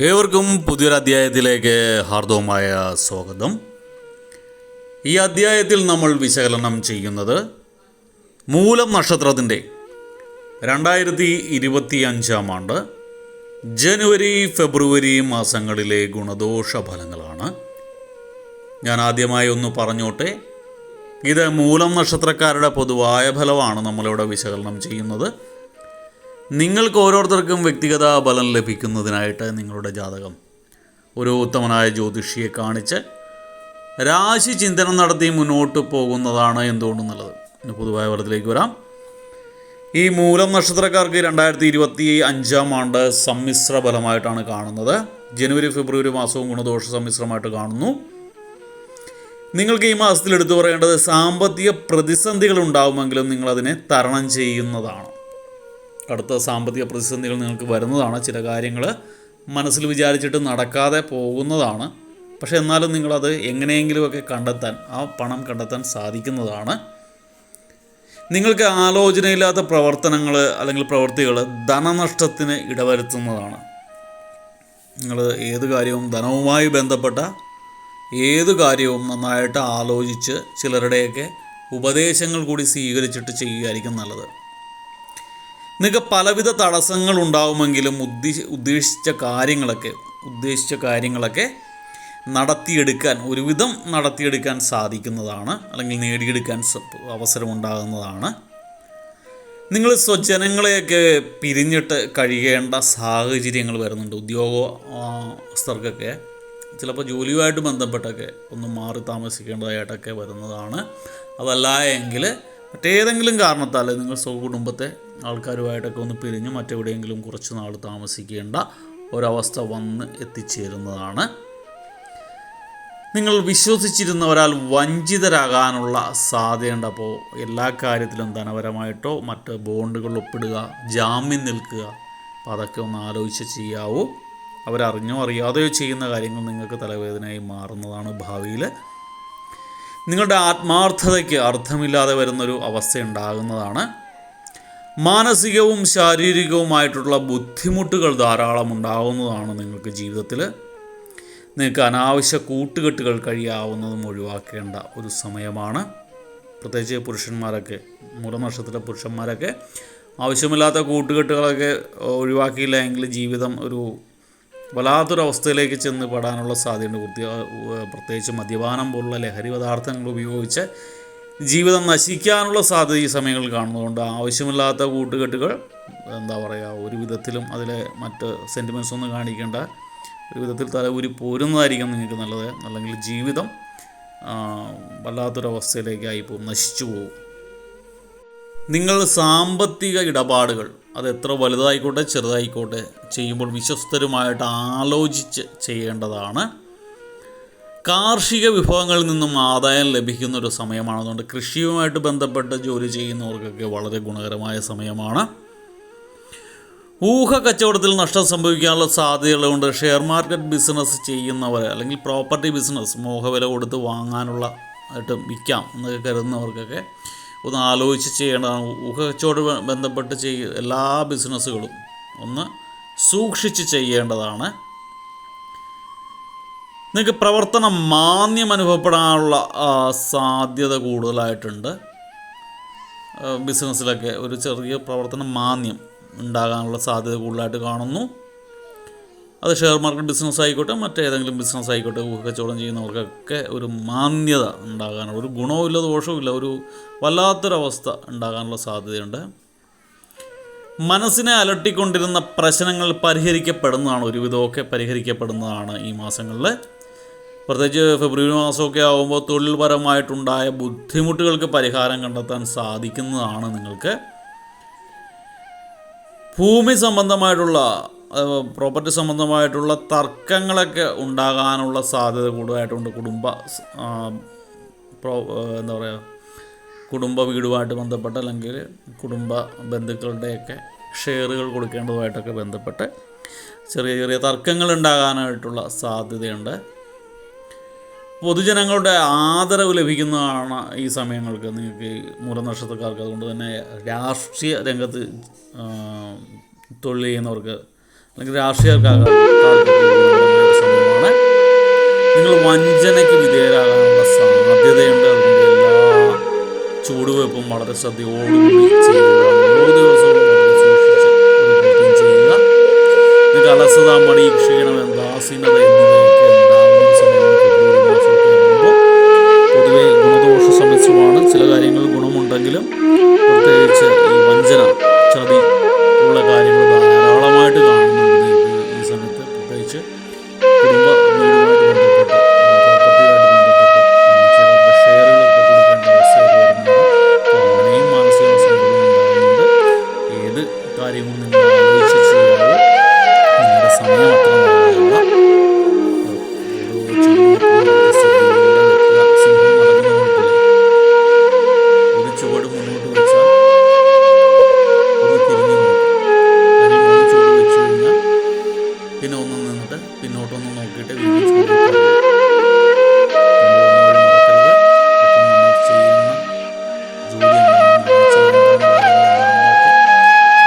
ഏവർക്കും പുതിയൊരു അധ്യായത്തിലേക്ക് ഹാർദവമായ സ്വാഗതം. ഈ അധ്യായത്തിൽ നമ്മൾ വിശകലനം ചെയ്യുന്നത് മൂലം നക്ഷത്രത്തിൻ്റെ 2025 ആണ്ട് ജനുവരി ഫെബ്രുവരി മാസങ്ങളിലെ ഗുണദോഷ ഫലങ്ങളാണ്. ഞാൻ ആദ്യമായി ഒന്ന് പറഞ്ഞോട്ടെ, ഇത് മൂലം നക്ഷത്രക്കാരുടെ പൊതുവായ ഫലമാണ് നമ്മളിവിടെ വിശകലനം ചെയ്യുന്നത്. നിങ്ങൾക്ക് ഓരോരുത്തർക്കും വ്യക്തിഗത ബലം ലഭിക്കുന്നതിനായിട്ട് നിങ്ങളുടെ ജാതകം ഒരു ഉത്തമനായ ജ്യോതിഷിയെ കാണിച്ച് രാശി ചിന്തനം നടത്തി മുന്നോട്ട് പോകുന്നതാണ് എന്തുകൊണ്ടും നല്ലത്. പൊതുവായ ഫലത്തിലേക്ക് വരാം. ഈ മൂലം നക്ഷത്രക്കാർക്ക് 2025 ആണ്ട് സമ്മിശ്ര ഫലമായിട്ടാണ് കാണുന്നത്. ജനുവരി ഫെബ്രുവരി മാസവും ഗുണദോഷ സമ്മിശ്രമായിട്ട് കാണുന്നു. നിങ്ങൾക്ക് ഈ മാസത്തിൽ എടുത്തു പറയേണ്ടത് സാമ്പത്തിക പ്രതിസന്ധികൾ ഉണ്ടാകുമെങ്കിലും നിങ്ങളതിനെ തരണം ചെയ്യുന്നതാണ്. അടുത്ത സാമ്പത്തിക പ്രതിസന്ധികൾ നിങ്ങൾക്ക് വരുന്നതാണ്. ചില കാര്യങ്ങൾ മനസ്സിൽ വിചാരിച്ചിട്ട് നടക്കാതെ പോകുന്നതാണ്. പക്ഷേ എന്നാലും നിങ്ങളത് എങ്ങനെയെങ്കിലുമൊക്കെ കണ്ടെത്താൻ, ആ പണം കണ്ടെത്താൻ സാധിക്കുന്നതാണ്. നിങ്ങൾക്ക് ആലോചനയില്ലാത്ത പ്രവർത്തനങ്ങൾ അല്ലെങ്കിൽ പ്രവൃത്തികൾ ധനനഷ്ടത്തിന് ഇടവരുത്തുന്നതാണ്. നിങ്ങൾ ഏത് കാര്യവും ധനവുമായി ബന്ധപ്പെട്ട ഏത് കാര്യവും നന്നായിട്ട് ആലോചിച്ച് ചിലരുടെയൊക്കെ ഉപദേശങ്ങൾ കൂടി സ്വീകരിച്ചിട്ട് ചെയ്യുകയായിരിക്കും നല്ലത്. നിങ്ങൾക്ക് പലവിധ തടസ്സങ്ങൾ ഉണ്ടാവുമെങ്കിലും ഉദ്ദേശിച്ച കാര്യങ്ങളൊക്കെ നടത്തിയെടുക്കാൻ സാധിക്കുന്നതാണ്, അല്ലെങ്കിൽ നേടിയെടുക്കാൻ അവസരമുണ്ടാകുന്നതാണ്. നിങ്ങൾ സ്വജനങ്ങളെയൊക്കെ പിരിഞ്ഞിട്ട് കഴിയേണ്ട സാഹചര്യങ്ങൾ വരുന്നുണ്ട്. ഉദ്യോഗസ്ഥർക്കൊക്കെ ചിലപ്പോൾ ജോലിയുമായിട്ട് ബന്ധപ്പെട്ടൊക്കെ ഒന്ന് മാറി താമസിക്കേണ്ടതായിട്ടൊക്കെ വരുന്നതാണ്. അതല്ല എങ്കിൽ മറ്റേതെങ്കിലും കാരണത്താൽ നിങ്ങൾ സ്വകുടുംബത്തെ ആൾക്കാരുമായിട്ടൊക്കെ ഒന്ന് പിരിഞ്ഞ് മറ്റെവിടെയെങ്കിലും കുറച്ച് നാൾ താമസിക്കേണ്ട ഒരവസ്ഥ വന്ന് എത്തിച്ചേരുന്നതാണ്. നിങ്ങൾ വിശ്വസിച്ചിരുന്നവരാൽ വഞ്ചിതരാകാനുള്ള സാധ്യതയുണ്ട്. അപ്പോൾ എല്ലാ കാര്യത്തിലും ധനപരമായിട്ടോ മറ്റ് ബോണ്ടുകൾ ഒപ്പിടുക, ജാമ്യം നിൽക്കുക, അപ്പോൾ അതൊക്കെ ഒന്ന് ആലോചിച്ച് ചെയ്യാവൂ. അവരറിഞ്ഞോ അറിയാതെയോ ചെയ്യുന്ന കാര്യങ്ങൾ നിങ്ങൾക്ക് തലവേദനയായി മാറുന്നതാണ് ഭാവിയിൽ. നിങ്ങളുടെ ആത്മാർത്ഥതയ്ക്ക് അർത്ഥമില്ലാതെ വരുന്നൊരു അവസ്ഥ ഉണ്ടാകുന്നതാണ്. മാനസികവും ശാരീരികവുമായിട്ടുള്ള ബുദ്ധിമുട്ടുകൾ ധാരാളം ഉണ്ടാകുന്നതാണ് നിങ്ങൾക്ക് ജീവിതത്തിൽ. നിങ്ങൾക്ക് അനാവശ്യ കൂട്ടുകെട്ടുകൾ കഴിയാവുന്നതും ഒഴിവാക്കേണ്ട ഒരു സമയമാണ്. പ്രത്യേകിച്ച് പുരുഷന്മാരൊക്കെ, മൂലനക്ഷത്രത്തിലെ പുരുഷന്മാരൊക്കെ ആവശ്യമില്ലാത്ത കൂട്ടുകെട്ടുകളൊക്കെ ഒഴിവാക്കിയില്ല എങ്കിൽ ജീവിതം ഒരു വല്ലാത്തൊരവസ്ഥയിലേക്ക് ചെന്ന് പെടാനുള്ള സാധ്യതയുണ്ട്. പ്രത്യേകിച്ച് മദ്യപാനം പോലുള്ള ലഹരി പദാർത്ഥങ്ങൾ ഉപയോഗിച്ച് ജീവിതം നശിക്കാനുള്ള സാധ്യത ഈ സമയങ്ങളിൽ കാണുന്നതുകൊണ്ട് ആവശ്യമില്ലാത്ത കൂട്ടുകെട്ടുകൾ ഒരു വിധത്തിലും അതിലെ മറ്റ് സെൻറ്റിമെൻറ്റ്സ് ഒന്നും കാണിക്കേണ്ട, ഒരു വിധത്തിൽ തലയൂരി പോരുന്നതായിരിക്കും നിങ്ങൾക്ക് നല്ലത്. അല്ലെങ്കിൽ ജീവിതം വല്ലാത്തൊരവസ്ഥയിലേക്കായി പോകും, നശിച്ചു പോകും. നിങ്ങൾ സാമ്പത്തിക ഇടപാടുകൾ അത് എത്ര വലുതായിക്കോട്ടെ ചെറുതായിക്കോട്ടെ ചെയ്യുമ്പോൾ വിശ്വസ്തരുമായിട്ട് ആലോചിച്ച് ചെയ്യേണ്ടതാണ്. കാർഷിക വിഭവങ്ങളിൽ നിന്നും ആദായം ലഭിക്കുന്ന ഒരു സമയമാണ്. അതുകൊണ്ട് കൃഷിയുമായിട്ട് ബന്ധപ്പെട്ട് ജോലി ചെയ്യുന്നവർക്കൊക്കെ വളരെ ഗുണകരമായ സമയമാണ്. കച്ചവടത്തിൽ നഷ്ടം സംഭവിക്കാനുള്ള സാധ്യതകളുണ്ട്. ഷെയർ മാർക്കറ്റ് ബിസിനസ് ചെയ്യുന്നവർ അല്ലെങ്കിൽ പ്രോപ്പർട്ടി ബിസിനസ് മോഹവില കൊടുത്ത് വാങ്ങാനുള്ള ആയിട്ട് വിൽക്കാം എന്നൊക്കെ കരുതുന്നവർക്കൊക്കെ ഒന്ന് ആലോചിച്ച് ചെയ്യേണ്ടതാണ്. കച്ചവടം ബന്ധപ്പെട്ട് എല്ലാ ബിസിനസ്സുകളും ഒന്ന് സൂക്ഷിച്ച് ചെയ്യേണ്ടതാണ്. നിങ്ങൾക്ക് പ്രവർത്തന മാന്ദ്യം അനുഭവപ്പെടാനുള്ള സാധ്യത കൂടുതലായിട്ടുണ്ട്. ബിസിനസ്സിലൊക്കെ ഒരു ചെറിയ പ്രവർത്തന മാന്ദ്യം ഉണ്ടാകാനുള്ള സാധ്യത കൂടുതലായിട്ട് കാണുന്നു. അത് ഷെയർ മാർക്കറ്റ് ബിസിനസ് ആയിക്കോട്ടെ മറ്റേതെങ്കിലും ബിസിനസ് ആയിക്കോട്ടെ, കച്ചവടം ചെയ്യുന്നവർക്കൊക്കെ ഒരു മാന്യത ഉണ്ടാകാനുള്ള, ഒരു ഗുണവുമില്ല ദോഷവുമില്ല, ഒരു വല്ലാത്തൊരവസ്ഥ ഉണ്ടാകാനുള്ള സാധ്യതയുണ്ട്. മനസ്സിനെ അലട്ടിക്കൊണ്ടിരുന്ന പ്രശ്നങ്ങൾ പരിഹരിക്കപ്പെടുന്നതാണ്, ഒരുവിധമൊക്കെ പരിഹരിക്കപ്പെടുന്നതാണ് ഈ മാസങ്ങളിൽ. പ്രത്യേകിച്ച് ഫെബ്രുവരി മാസമൊക്കെ ആകുമ്പോൾ തൊഴിൽപരമായിട്ടുണ്ടായ ബുദ്ധിമുട്ടുകൾക്ക് പരിഹാരം കണ്ടെത്താൻ സാധിക്കുന്നതാണ് നിങ്ങൾക്ക്. ഭൂമി സംബന്ധമായിട്ടുള്ള പ്രോപ്പർട്ടി സംബന്ധമായിട്ടുള്ള തർക്കങ്ങളൊക്കെ ഉണ്ടാകാനുള്ള സാധ്യത കൂടുതലായിട്ടുണ്ട്. കുടുംബ വീടുമായിട്ട് ബന്ധപ്പെട്ട് അല്ലെങ്കിൽ കുടുംബ ബന്ധുക്കളുടെയൊക്കെ ഷെയറുകൾ കൊടുക്കേണ്ടതുമായിട്ടൊക്കെ ബന്ധപ്പെട്ട് ചെറിയ ചെറിയ തർക്കങ്ങൾ ഉണ്ടാകാനായിട്ടുള്ള സാധ്യതയുണ്ട്. പൊതുജനങ്ങളുടെ ആദരവ് ലഭിക്കുന്നതാണ് ഈ സമയങ്ങൾക്ക് നിങ്ങൾക്ക് മൂലനക്ഷത്രക്കാർക്ക്. അതുകൊണ്ട് തന്നെ രാഷ്ട്രീയ രംഗത്ത് തൊഴിൽ ചെയ്യുന്നവർക്ക് അല്ലെങ്കിൽ രാഷ്ട്രീയക്കാർക്ക് നിങ്ങൾ വഞ്ചനയ്ക്ക് വിധേയരാകാനുള്ള സാധ്യതയുണ്ട്. അതുകൊണ്ട് എല്ലാ ചുവടുവെപ്പും വളരെ ശ്രദ്ധയോടുകൂടി ചെയ്യുന്നതാണ്. ഓരോ ദിവസവും വളരെ സൂക്ഷിച്ച് ഒരു പ്രവൃത്തിയും ചെയ്യുക. നിങ്ങൾക്ക് അലസത, മടി, ക്ഷീണം, ഉദാസീനത എന്നിവയൊക്കെ ഉണ്ടാകുന്ന സമയമാണ് ഫെബ്രുവരി മാസമൊക്കെ ആകുമ്പോൾ. പൊതുവെ ഗുണദോഷ സമ്മിശ്രമാണ്. ചില കാര്യങ്ങൾ ഗുണമുണ്ടെങ്കിലും പ്രത്യേകിച്ച് ഈ വഞ്ചന, ചതി ഉള്ള കാര്യങ്ങൾ ധാരാളമായിട്ട് കാണുന്നുണ്ട് ഈ സമയത്ത്. പ്രത്യേകിച്ച് കുടുംബ വീടുമായിട്ട് ബന്ധപ്പെട്ട്, പ്രോപ്പർട്ടിയായിട്ട് ബന്ധപ്പെട്ട് ചിലരുടെ ഷെയറുകളൊക്കെ കൊടുക്കേണ്ട അവസ്ഥയൊക്കെ വരുന്നുണ്ട്. അപ്പോൾ അങ്ങനെയും മാനസിക സമ്മർദ്ദം ഉണ്ടാകുന്നുണ്ട്. ഏത് കാര്യവും നിങ്ങൾ ആലോചിച്ച് ചെയ്യാവൂ. നിങ്ങളുടെ സമയം അത്ര നല്ലതല്ല. ഓരോ ചുവടുവെപ്പും ശ്രദ്ധയോടെ വെക്കുക. സിംഹം നടക്കുന്ന കുഴപ്പമില്ല. ഒരു ചുവട് മുന്നോട്ട് വെച്ചാൽ ഒന്ന് തിരിഞ്ഞു നോക്കും. അതിൽ 3 ചുവട് വെച്ച് കഴിഞ്ഞാൽ പിന്നെ ഒന്ന് നിന്നിട്ട് പിന്നോട്ടൊന്ന് നോക്കിയിട്ട് വീണ്ടും ചുവട് വെക്കാൻ മറക്കരുത്. ഒപ്പം നമ്മൾ ചെയ്യുന്ന ജോലി എന്താണെന്ന് ചെയ്യേണ്ട കാര്യങ്ങൾ എന്താണെന്നൊക്കെ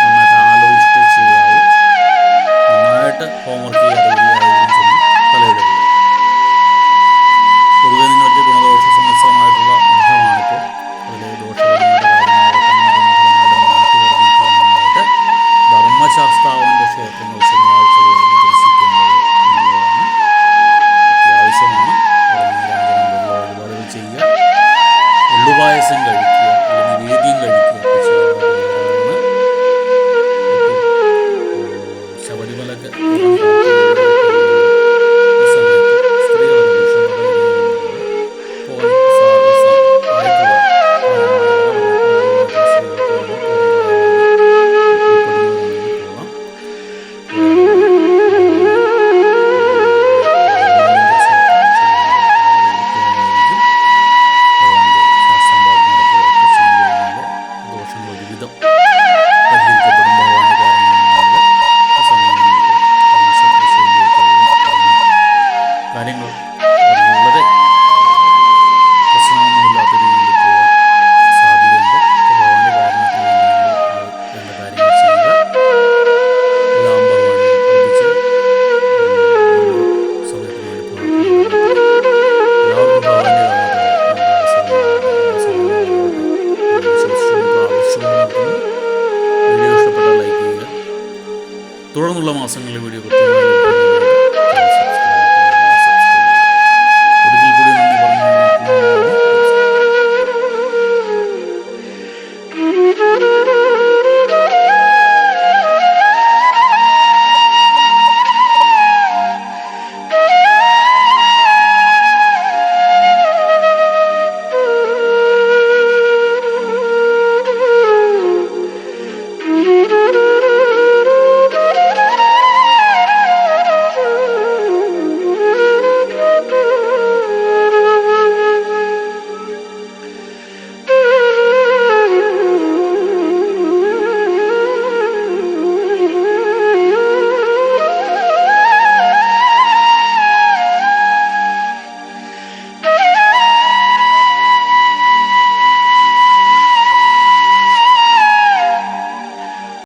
നന്നായിട്ട് ആലോചിച്ചിട്ട് ചെയ്യാവൂ. നന്നായിട്ട് ഹോംവർക്ക് ചെയ്യാതെ വരികയായിരിക്കും ചെന്ന് തലയിടരുത്. പൊതുവെ നിങ്ങൾക്ക് ഗുണദോഷ സമ്മിശ്രമായിട്ടുള്ള ബന്ധമാണിപ്പോൾ. അതിലെ ദോഷപരമായിട്ട് കാര്യങ്ങളൊക്കെ ഗുണഫലങ്ങളുടെ മാറ്റിവർദ്ധിക്കാനായിട്ട് ധർമ്മശാസ്താവിൻ്റെ ക്ഷേത്രങ്ങൾ ശനിയാഴ്ച ദർശിക്കേണ്ടത് നല്ലതാണ്, അത്യാവശ്യമാണ്. നീരാഞ്ജനം പോലുള്ള വഴിപാടുകൾ ചെയ്യുക. എള്ളുപായസം കഴിക്കുക, അല്ലെങ്കിൽ നിവേദ്യം കഴിക്കുക ഒക്കെ ചെയ്യുന്നത് നല്ലതാണ്. ശബരിമലക്ക് ഈ സമയത്ത് സ്ത്രീകളൊക്കെ പുരുഷന്മാരുടെ പോകാൻ ആയിട്ടുള്ള ദോഷങ്ങൾ ഒരുവിധം പരിഹരിക്കപ്പെടും. ഭഗവാന്റെ കാരണങ്ങളുണ്ടാകും. ഈ സമയം കാര്യങ്ങൾ വളരെ പ്രശ്നമൊന്നുമില്ലാത്ത രീതിയിൽ പോകാൻ സാധ്യതയുണ്ട്. ഭഗവാന്റെ കാരണത്തിന് വേണ്ടി നിങ്ങൾ വേണ്ട കാര്യങ്ങൾ ചെയ്യുക. എല്ലാം ഭഗവാനെ അർപ്പിച്ച് സമയത്തിന് വേണ്ടി പ്രവർത്തിക്കുക. എല്ലാവർക്കും ഭഗവാന്റെ വീഡിയോ ഇഷ്ടപ്പെട്ടാൽ ലൈക്ക് ചെയ്യുക. തുടർന്നുള്ള മാസങ്ങളിൽ വീഡിയോ കൃത്യമായി ലഭിക്കും.